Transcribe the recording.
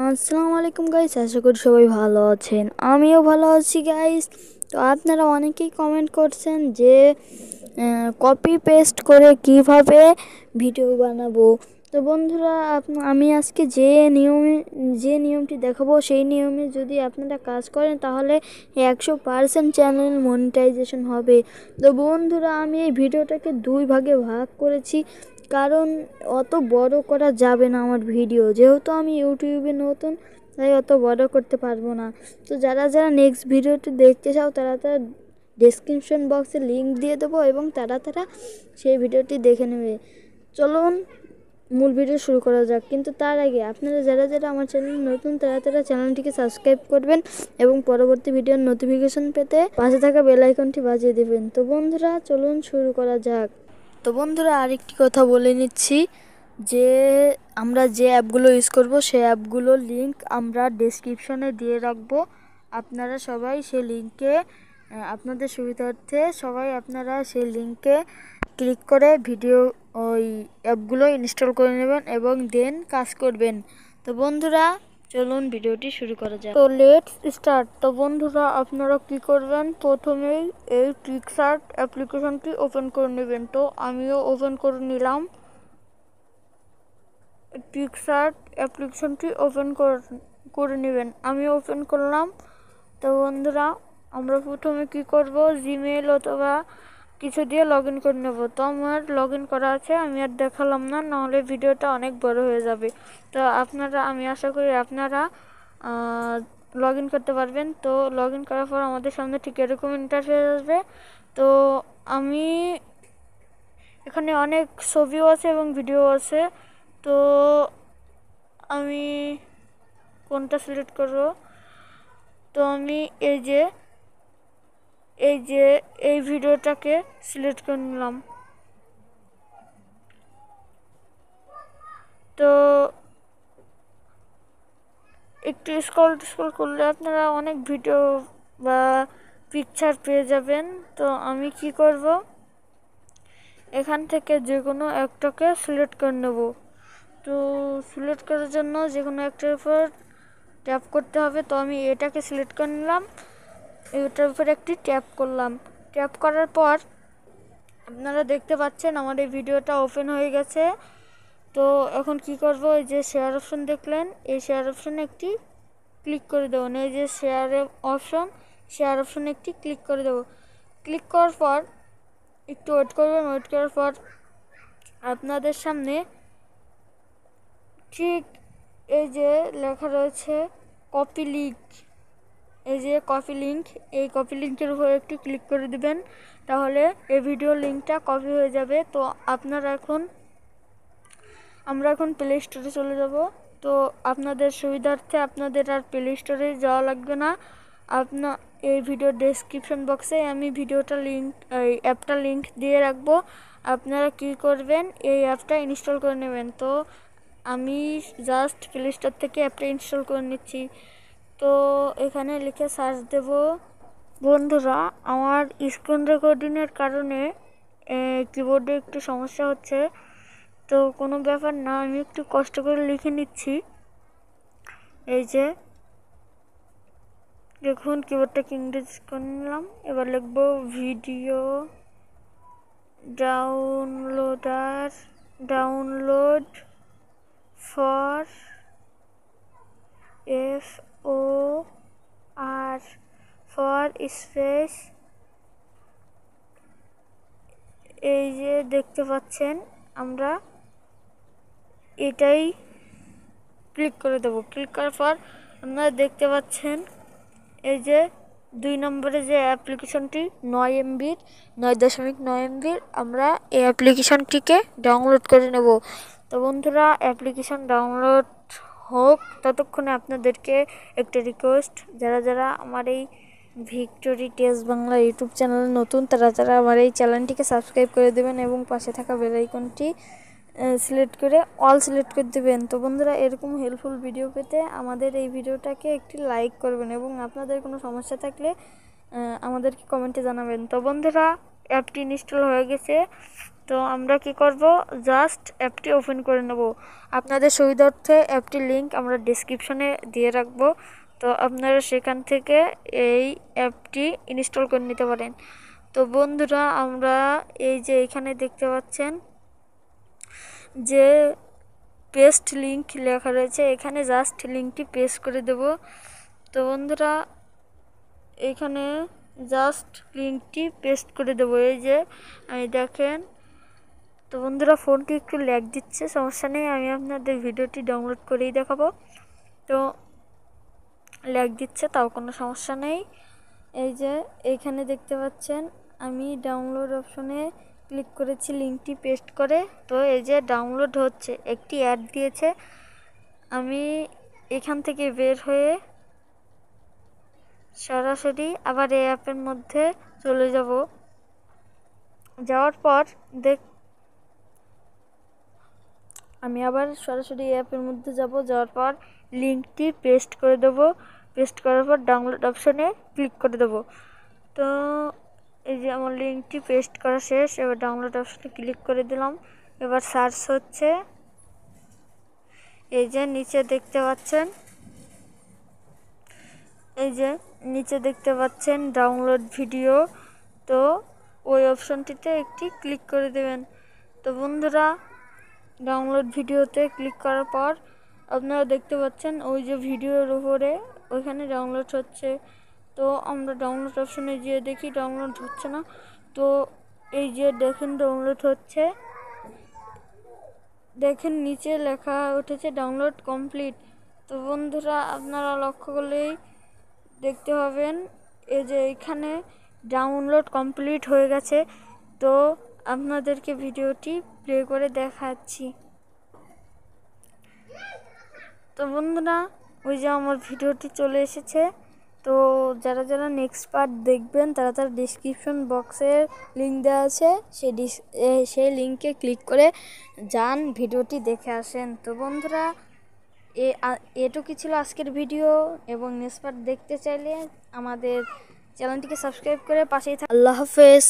আসসালামু আলাইকুম গাইস, আশা করি সবাই ভালো আছেন। আমিও ভালো আছি গাইস। তো আপনারা অনেকেই কমেন্ট করছেন যে কপি পেস্ট করে কিভাবে ভিডিও বানাবো। তো বন্ধুরা, আমি আজকে যে নিয়মটি দেখাবো সেই নিয়মে যদি আপনারা কাজ করেন তাহলে 100% চ্যানেল মনিটাইজেশন হবে। তো বন্ধুরা, আমি এই ভিডিওটাকে দুই ভাগে ভাগ করেছি, কারণ অত বড় করা যাবে না আমার ভিডিও, যেহেতু আমি ইউটিউবে নতুন, তাই অত বড় করতে পারবো না। তো যারা যারা নেক্সট ভিডিওটি দেখতে চাও তারা ডেসক্রিপশন বক্সে লিংক দিয়ে দেবো এবং তারা সেই ভিডিওটি দেখে নেবে। চলুন মূল ভিডিও শুরু করা যাক। কিন্তু তার আগে আপনারা যারা যারা আমার চ্যানেল নতুন তারা চ্যানেলটিকে সাবস্ক্রাইব করবেন এবং পরবর্তী ভিডিওর নোটিফিকেশন পেতে পাশে থাকা বেল আইকনটি বাজিয়ে দেবেন। তো বন্ধুরা, চলুন শুরু করা যাক। তো বন্ধুরা, আরেকটি কথা বলে নিচ্ছি যে আমরা যে অ্যাপগুলো ইউজ করব সেই অ্যাপগুলোর লিংক আমরা ডেসক্রিপশনে দিয়ে রাখবো। আপনারা সবাই সেই লিঙ্কে, আপনাদের সুবিধার্থে আপনারা সেই লিঙ্কে ক্লিক করে ওই অ্যাপগুলো ইনস্টল করে নেবেন এবং দেন কাজ করবেন। তো বন্ধুরা, চলুন ভিডিওটি শুরু করা যাক। তো লেটস স্টার্ট। তো বন্ধুরা, আপনারা কি করবেন, প্রথমেই এই পিকচার্ট অ্যাপ্লিকেশনটি ওপেন করে নেবেন। তো আমিও ওপেন করে নিলাম। পিকচার্ট অ্যাপ্লিকেশনটি ওপেন করে নেবেন। আমি ওপেন করলাম। তো বন্ধুরা, আমরা প্রথমে কি করব, জিমেল অথবা কিছু দিয়ে লগ ইন করে নেব। তো আমার লগ ইন করা আছে, আমি আর দেখালাম না, নাহলে ভিডিওটা অনেক বড় হয়ে যাবে। তো আমি আশা করি আপনারা লগ ইন করতে পারবেন। তো লগ ইন করার পর আমাদের সামনে ঠিক এরকম ইন্টারফেস আসবে। তো আমি এখানে অনেক ছবিও আছে এবং ভিডিও আছে। তো আমি কোনটা সিলেক্ট করব, তো আমি এই ভিডিওটাকে সিলেক্ট করে নিলাম। তো একটু স্ক্রল করলে আপনারা অনেক ভিডিও বা পিকচার পেয়ে যাবেন। তো আমি কি করব, এখান থেকে যে কোনো একটাকে সিলেক্ট করে নেব। তো সিলেক্ট করার জন্য যে কোনো একটার উপর ট্যাপ করতে হবে। তো আমি এটাকে সিলেক্ট করে নিলাম, এটার উপর একটি ট্যাপ করলাম। ট্যাপ করার পর আপনারা দেখতে পাচ্ছেন আমার এই ভিডিওটা ওপেন হয়ে গেছে। তো এখন কি করব, এই যে শেয়ার অপশন দেখলেন, এই শেয়ার অপশনে একটি ক্লিক করে দেবো। এই যে শেয়ার অপশনে একটি ক্লিক করে দেবো। ক্লিক করার পর একটু ওয়েট করবেন। ওয়েট করার পর আপনাদের সামনে ঠিক এই যে লেখা রয়েছে কপি লিঙ্ক, এই যে কপি লিঙ্ক, এই কপি লিঙ্কের উপর একটু ক্লিক করে দিবেন, তাহলে এই ভিডিও লিঙ্কটা কপি হয়ে যাবে। তো আমরা এখন প্লে স্টোরে চলে যাব। তো আপনাদের সুবিধার্থে আপনাদের আর প্লে স্টোরে যাওয়া লাগবে না। এই ভিডিও ডেসক্রিপশন বক্সে আমি এই অ্যাপটা লিঙ্ক দিয়ে রাখবো। আপনারা কি করবেন, এই অ্যাপটা ইনস্টল করে নেবেন। তো আমি জাস্ট প্লে স্টোর থেকে অ্যাপটা ইনস্টল করে নিচ্ছি। তো এখানে লিখে সার্চ দেব। বন্ধুরা, আমার স্ক্রিন রেকর্ডিংয়ের কারণে কিবোর্ডে একটু সমস্যা হচ্ছে। তো কোনো ব্যাপার না, আমি একটু কষ্ট করে লিখে নিচ্ছি। এই যে দেখুন, কিবোর্ডটাকে ইংরেজি করে নিলাম। এবার লিখবো video download for FOR for space. এই যে দেখতে পাচ্ছেন, আমরা এটাই ক্লিক করে দেবো। ক্লিক করার পর আপনারা দেখতে পাচ্ছেন এই যে 2 নম্বরে যে অ্যাপ্লিকেশনটি 9 MB আমরা এই অ্যাপ্লিকেশনটিকে ডাউনলোড করে নেব। তো বন্ধুরা, অ্যাপ্লিকেশন ডাউনলোড হোক ততক্ষণে আপনাদেরকে একটা রিকোয়েস্ট, যারা যারা আমার এই ভিক্টোরি টেস্ট বাংলা ইউটিউব চ্যানেলে নতুন তারা আমার এই চ্যানেলটিকে সাবস্ক্রাইব করে দেবেন এবং পাশে থাকা বেল আইকনটি সিলেক্ট করে অল সিলেক্ট করে দেবেন। তো বন্ধুরা, এরকম হেল্পফুল ভিডিও পেতে আমাদের এই ভিডিওটাকে একটি লাইক করবেন এবং আপনাদের কোনো সমস্যা থাকলে আমাদেরকে কমেন্টে জানাবেন। তো বন্ধুরা, অ্যাপটি ইনস্টল হয়ে গেছে। তো আমরা কি করব, জাস্ট অ্যাপটি ওপেন করে নেব। আপনাদের সুবিধার্থে অ্যাপটির লিঙ্ক আমরা ডেসক্রিপশনে দিয়ে রাখবো, তো আপনারা সেখান থেকে এই অ্যাপটি ইনস্টল করে নিতে পারেন। তো বন্ধুরা, আমরা এই যে এখানে দেখতে পাচ্ছেন যে পেস্ট লিঙ্ক লেখা রয়েছে, এখানে জাস্ট লিঙ্কটি পেস্ট করে দেব। তো বন্ধুরা, এখানে জাস্ট লিঙ্কটি পেস্ট করে দেবো। এই যে আমি দেখেন। তো বন্ধুরা, ফোনটি একটু ল্যাগ দিচ্ছে, সমস্যা নেই, আমি আপনাদের ভিডিওটি ডাউনলোড করেই দেখাবো। তো ল্যাগ দিচ্ছে, তাও কোনো সমস্যা নেই। এই যে এইখানে দেখতে পাচ্ছেন আমি ডাউনলোড অপশনে ক্লিক করেছি লিঙ্কটি পেস্ট করে। তো এই যে ডাউনলোড হচ্ছে, একটি অ্যাড দিয়েছে। আমি এখান থেকে বের হয়ে সরাসরি আবার এই অ্যাপের মধ্যে চলে যাব। যাওয়ার পর আমি আবার সরাসরি অ্যাপের মধ্যে যাওয়ার পর লিঙ্কটি পেস্ট করে দেবো। পেস্ট করার পর ডাউনলোড অপশনে ক্লিক করে দেবো। তো এই যে আমার লিঙ্কটি পেস্ট করা শেষ, এবার ডাউনলোড অপশনে ক্লিক করে দিলাম। এবার সার্চ হচ্ছে, এই যে নিচে দেখতে পাচ্ছেন, এই যে নিচে দেখতে পাচ্ছেন ডাউনলোড ভিডিও। তো ওই অপশনটিতে একটি ক্লিক করে দেবেন। তো বন্ধুরা, ডাউনলোড ভিডিওতে ক্লিক করার পর আপনারা দেখতে পাচ্ছেন ওই যে ভিডিওর উপরে ওইখানে ডাউনলোড হচ্ছে। তো আমরা ডাউনলোড অপশনে গিয়ে দেখি ডাউনলোড হচ্ছে না। তো এই যে দেখেন ডাউনলোড হচ্ছে, দেখেন নিচে লেখা উঠেছে ডাউনলোড কমপ্লিট। তো বন্ধুরা, আপনারা লক্ষ্য করলেই দেখতে পাবেন এই যে এখানে ডাউনলোড কমপ্লিট হয়ে গেছে। তো আপনাদেরকে ভিডিওটি প্লে করে দেখাচ্ছি। তো বন্ধুরা, ওই যে আমার ভিডিওটি চলে এসেছে। তো যারা যারা নেক্সট পার্ট দেখবেন তারা তার ডিসক্রিপশন বক্সের লিঙ্ক দেওয়া আছে, সেই লিঙ্কে ক্লিক করে যান, ভিডিওটি দেখে আসেন। তো বন্ধুরা, এটুকুই ছিল আজকের ভিডিও, এবং নেক্সট পার্ট দেখতে চাইলে আমাদের চ্যানেলটিকে সাবস্ক্রাইব করে পাশেই থাকুন। আল্লাহ হাফেজ।